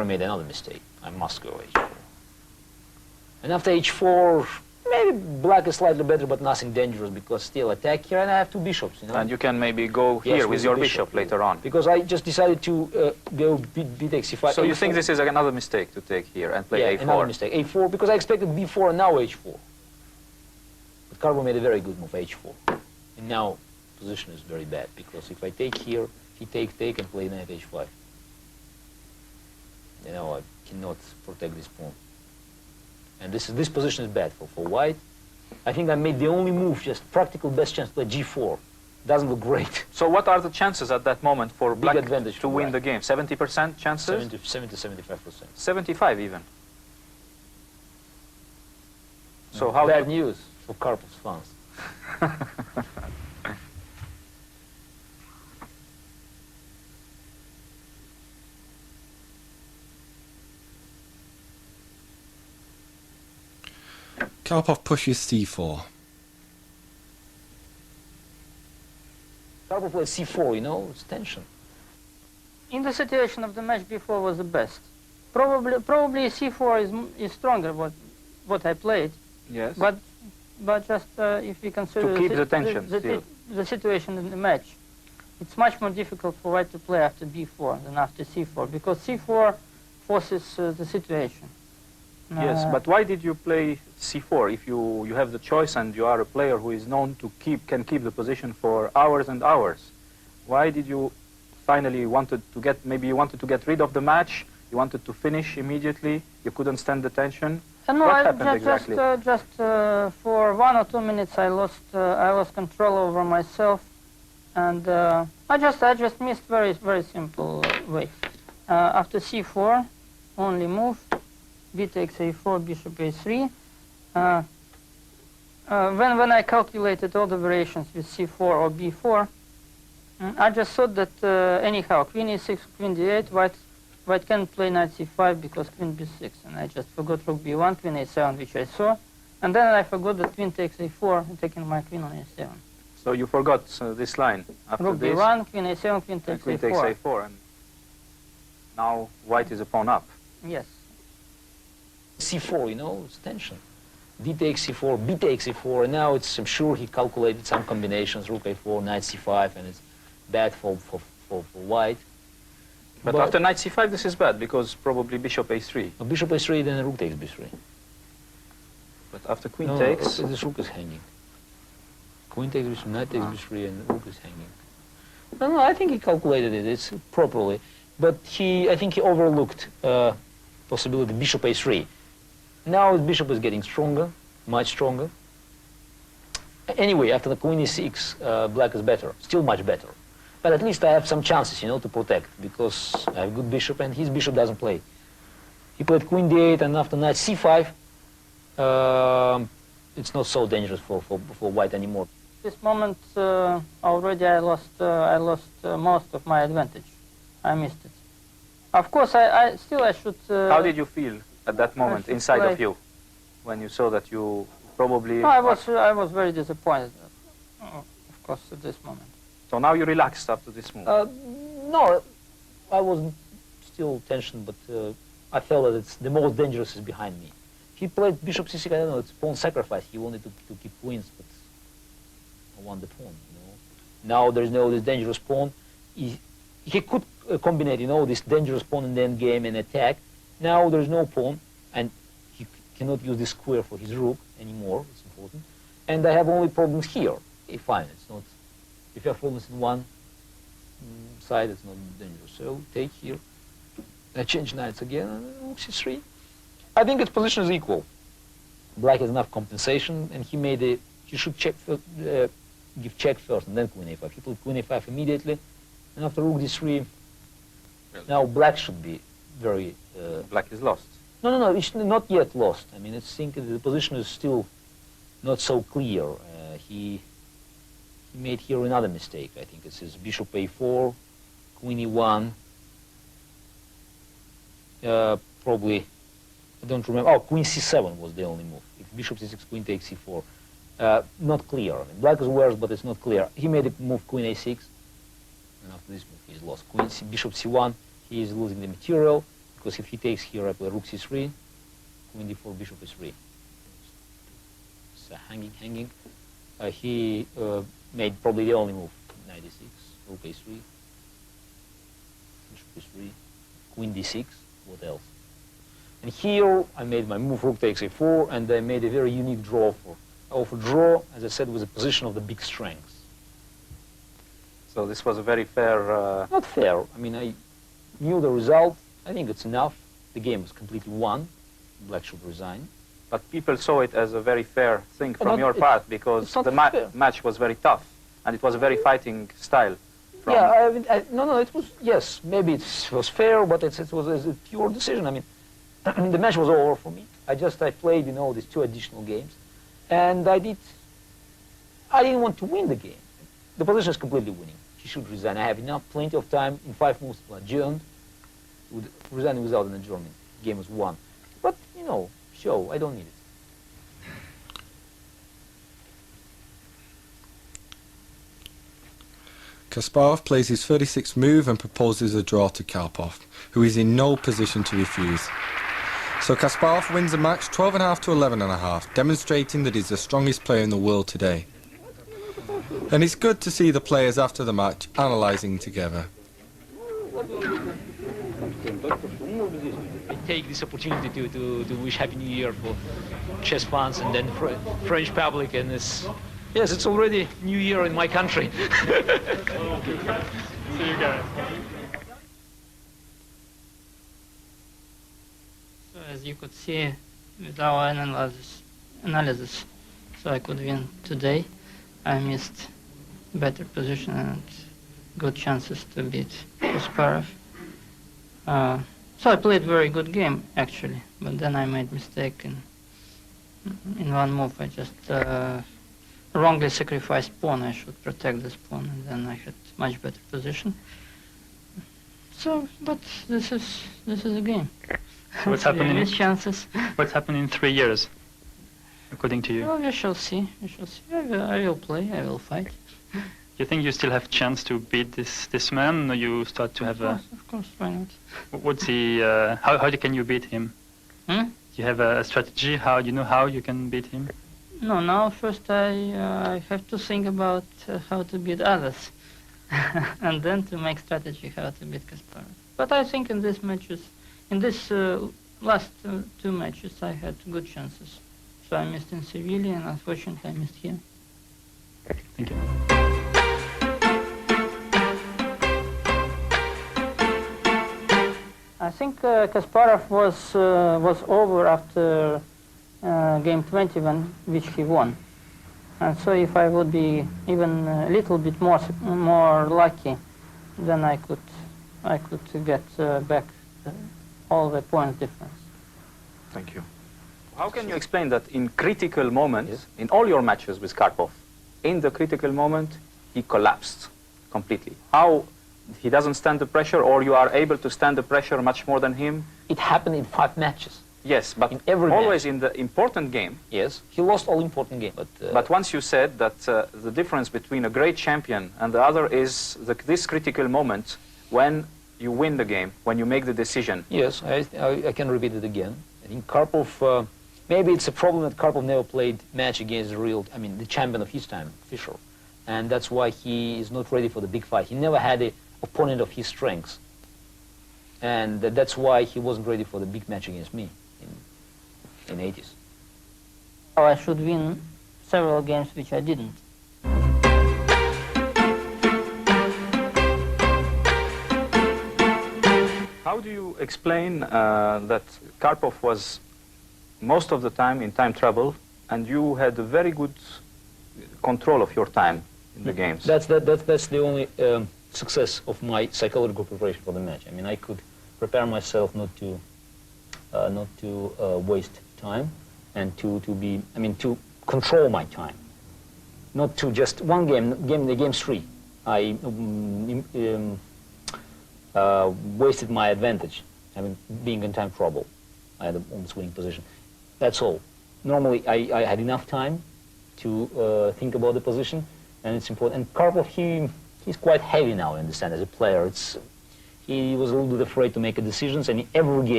I made another mistake. I must go h4. And after h4, maybe black is slightly better, but nothing dangerous, because still attack here, and I have two bishops, you know. And you can maybe go here with your bishop later on. Because I just decided to go b takes c5. So you think this is another mistake to take here and play a4? Another mistake. a4, because I expected b4 and now h4. But Karpov made a very good move, h4. And now position is very bad, because if I take here, he take and play knight h5. You know, I cannot protect this pawn. And this position is bad for white. I think I made the only move, just practical best chance, to play g4. Doesn't look great. So what are the chances at that moment for Big black advantage to win the game? 70% chances? 70 to 75%. 75 even. So how bad news for Karpov's fans. Karpov pushes c4. Karpov plays c4, you know, it's tension. In the situation of the match, b4 was the best. Probably c4 is stronger what I played. Yes. But just if we consider to keep the tension the situation in the match, it's much more difficult for white to play after b4 than after c4, because c4 forces the situation. Yes, but why did you play c4 if you have the choice and you are a player who is known to can keep the position for hours and hours? Why did you finally wanted to get rid of the match? You wanted to finish immediately. You couldn't stand the tension. No, what happened exactly? Just for 1 or 2 minutes I lost control over myself, and I just missed very simple way. After c4, only move. B takes a4, bishop a3. When I calculated all the variations with c4 or b4, I just thought that anyhow, queen e6, queen d8, white can't play knight c5 because queen b6, and I just forgot rook b1, queen a7, which I saw, and then I forgot that queen takes a4, and taking my queen on a7. So you forgot this line after rook this. b1, queen a7, queen takes queen a4. takes a4, and now white is a pawn up. Yes. c4, you know, it's tension. D takes c4, B takes c4, and now I'm sure he calculated some combinations, rook a4, knight c5, and it's bad for white. But after knight c5, this is bad, because probably bishop a3. Bishop a3, then rook takes b3. But after queen takes... This rook is hanging. Queen takes b3, knight takes b3, and rook is hanging. No, I think he calculated it properly. But I think he overlooked possibility bishop a3. Now the bishop is getting stronger, much stronger. Anyway, after the queen e6, black is better, still much better. But at least I have some chances, you know, to protect, because I have a good bishop and his bishop doesn't play. He played queen d8, and after knight c5, it's not so dangerous for white anymore. At this moment, already I lost most of my advantage. I missed it. Of course, I should... How did you feel at that moment inside of you, when you saw that you probably... No, I was very disappointed, of course, at this moment. So now you relaxed after this move? No, I was still tensioned, but I felt that the most dangerous is behind me. He played bishop c6, I don't know, it's pawn sacrifice. He wanted to keep queens, but I won the pawn, you know. Now there's no this dangerous pawn. He could combine, you know, this dangerous pawn in the endgame and attack. Now there's no pawn, and he cannot use this square for his rook anymore. It's important. And I have only problems here. Fine, it's not. If you have problems in one side, it's not dangerous. So take here. I change knights again. Rook c3. I think its position is equal. Black has enough compensation, and he should check give check first, and then queen a5. He played queen a5 immediately, and after rook d3. Now black should be very... Black is lost. No, it's not yet lost. I mean, I think the position is still not so clear. He made here another mistake. I think it says bishop a4, queen e1. Probably, I don't remember. Oh, queen c7 was the only move. If bishop c6, queen takes c4. Not clear. I mean, black is worse, but it's not clear. He made a move queen a6, and after this move he's lost. Bishop c1, he is losing the material. because if he takes here, I play rook c3, queen d4, bishop e3. It's hanging. He made probably the only move, knight e6, rook a3, bishop e3, queen d6, what else? And here I made my move, rook takes a4, and I made a very unique draw for. I offered draw, as I said, was a position of the big strengths. So this was a very fair... Not fair. I mean, I knew the result. I think it's enough. The game was completely won. Black should resign. But people saw it as a very fair thing But from your part, because it's not the fair. match was very tough, and it was a very fighting style. From Yeah, no, it was, yes, maybe it was fair, but it was a pure decision. I mean, the match was over for me. I played, these 2 additional games, and I didn't want to win the game. The position is completely winning. He should resign. I have plenty of time in 5 moves to adjourn. Would resign without an adjournment. The game was won. But, show, I don't need it. Kasparov plays his 36th move and proposes a draw to Karpov, who is in no position to refuse. So Kasparov wins the match 12.5 to 11.5, demonstrating that he's the strongest player in the world today. And it's good to see the players after the match analysing together. I take this opportunity to wish Happy New Year for chess fans and then French public, and yes, it's already New Year in my country. See you guys. So as you could see with our analysis, so I could win today. I missed better position and good chances to beat Kasparov. So I played very good game actually, but then I made mistake in one move. I just wrongly sacrificed pawn. I should protect this pawn, and then I had much better position. So, but this is a game. What's happening? With chances. What's happened in 3 years, according to you? Well, we shall see. We shall see. I will play. I will fight. You think you still have chance to beat this man, or you start to have a... Of course, why not? What's the... how can you beat him? Hmm? Do you have a strategy? How do you know how you can beat him? No, now first I have to think about how to beat others, and then to make strategy how to beat Kasparov. But I think in these matches, in this last 2 matches, I had good chances. So I missed in Sevilla, and unfortunately I missed here. Thank you. I think Kasparov was over after game 20, which he won. And so if I would be even a little bit more lucky, then I could get back all the point difference. Thank you. How can you explain that in critical moments, in all your matches with Karpov, in the critical moment, he collapsed completely? How he doesn't stand the pressure, or you are able to stand the pressure much more than him? It happened in 5 matches. Yes, but In every always match. in the important game. Yes, he lost all important games. But once you said that the difference between a great champion and the other is this critical moment when you win the game, when you make the decision. Yes, I can repeat it again. I think Karpov, maybe it's a problem that Karpov never played match against the champion of his time, Fischer. And that's why he is not ready for the big fight. He never had an opponent of his strengths. And that's why he wasn't ready for the big match against me in 80s. Oh, I should win several games which I didn't. How do you explain that Karpov was most of the time in time trouble, and you had a very good control of your time in the games? That's the only success of my psychological preparation for the match. I mean, I could prepare myself not to waste time, and to control my time, not to just one game 3. I wasted my advantage, being in time trouble. I had an almost winning position. That's all. Normally, I had enough time to think about the position, and it's important. And Karpov, he's quite heavy now, I understand, as a player. he was a little bit afraid to make decisions, and in every game